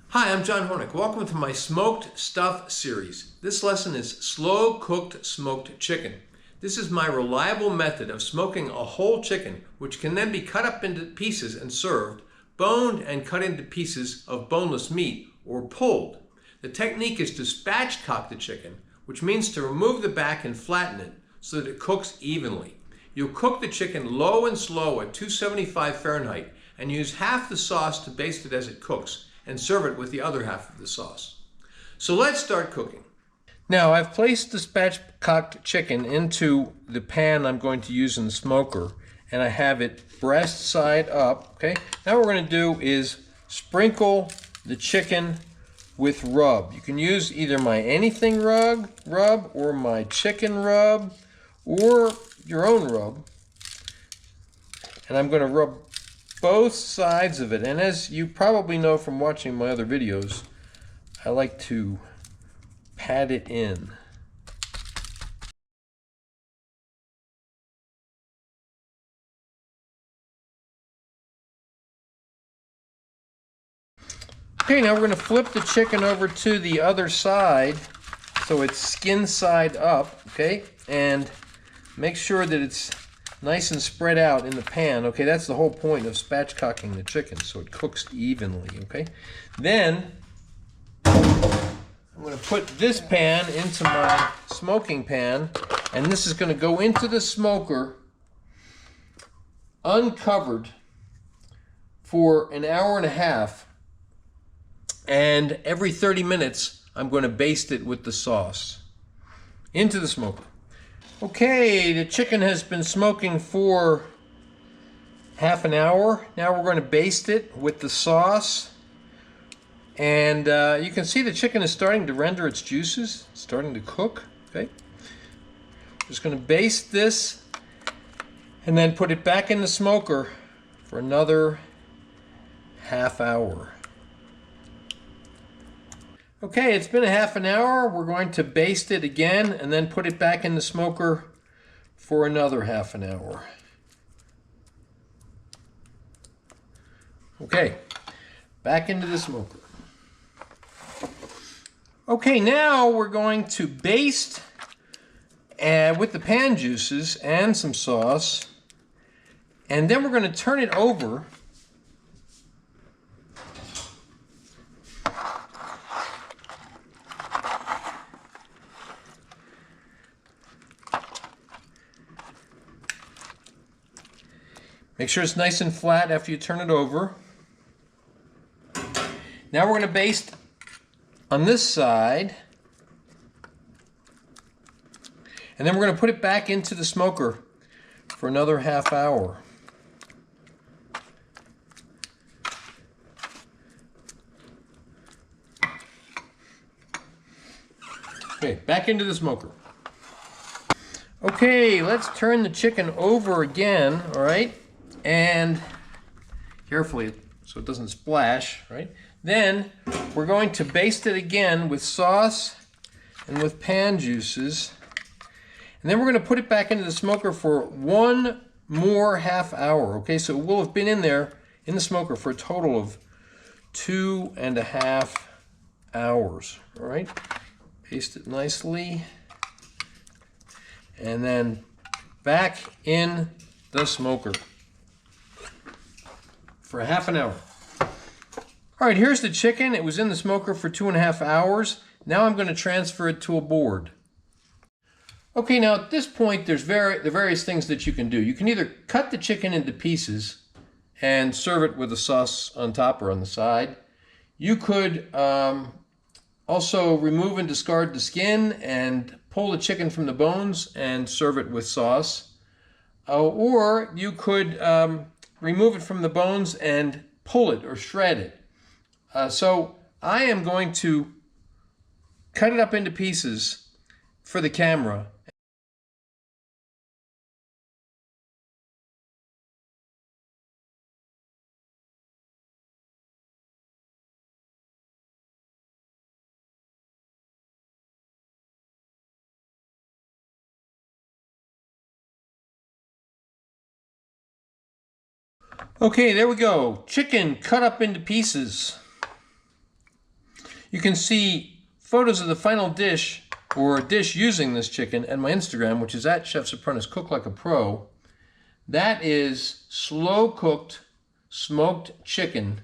Hi, I'm John Hornick. Welcome to my Smoked Stuff series. This lesson is slow cooked smoked chicken. This is my reliable method of smoking a whole chicken, which can then be cut up into pieces and served, boned and cut into pieces of boneless meat, or pulled. The technique is to spatchcock the chicken, which means to remove the back and flatten it so that it cooks evenly. You'll cook the chicken low and slow at 275 Fahrenheit and use half the sauce to baste it as it cooks, and serve it with the other half of the sauce. So let's start cooking. Now I've placed the spatchcocked chicken into the pan I'm going to use in the smoker, and I have it breast side up. Okay. Now what we're going to do is sprinkle the chicken with rub. You can use either my anything rub or my chicken rub or your own rub. And I'm going to rub both sides of it, and as you probably know from watching my other videos, I like to pat it in. Okay, now we're going to flip the chicken over to the other side so it's skin side up, okay, and make sure that it's nice and spread out in the pan. Okay, that's the whole point of spatchcocking the chicken, so it cooks evenly. Okay, then I'm going to put this pan into my smoking pan, and this is going to go into the smoker uncovered for an hour and a half, and every 30 minutes I'm going to baste it with the sauce into the smoker. Okay, the chicken has been smoking for half an hour. Now we're going to baste it with the sauce. And you can see the chicken is starting to render its juices, it's starting to cook. Okay, just going to baste this and then put it back in the smoker for another half hour. Okay, it's been a half an hour. We're going to baste it again and then put it back in the smoker for another half an hour. Okay, back into the smoker. Okay, now we're going to baste with the pan juices and some sauce, and then we're going to turn it over . Make sure it's nice and flat after you turn it over. Now we're going to baste on this side. And then we're going to put it back into the smoker for another half hour. Okay, back into the smoker. Okay, let's turn the chicken over again, all right? And carefully so it doesn't splash, right? Then we're going to baste it again with sauce and with pan juices. And then we're going to put it back into the smoker for one more half hour. Okay, so it will have been in there in the smoker for a total of 2.5 hours. All right, baste it nicely. And then back in the smoker for a half an hour. All right, here's the chicken. It was in the smoker for 2.5 hours. Now I'm going to transfer it to a board. Okay, now at this point, there's the various things that you can do. You can either cut the chicken into pieces and serve it with a sauce on top or on the side. You could also remove and discard the skin and pull the chicken from the bones and serve it with sauce. Or you could remove it from the bones and pull it or shred it. So I am going to cut it up into pieces for the camera. Okay, there we go. Chicken cut up into pieces. You can see photos of the final dish or dish using this chicken at my Instagram, which is at Chef's Apprentice Cook Like a Pro. That is slow cooked smoked chicken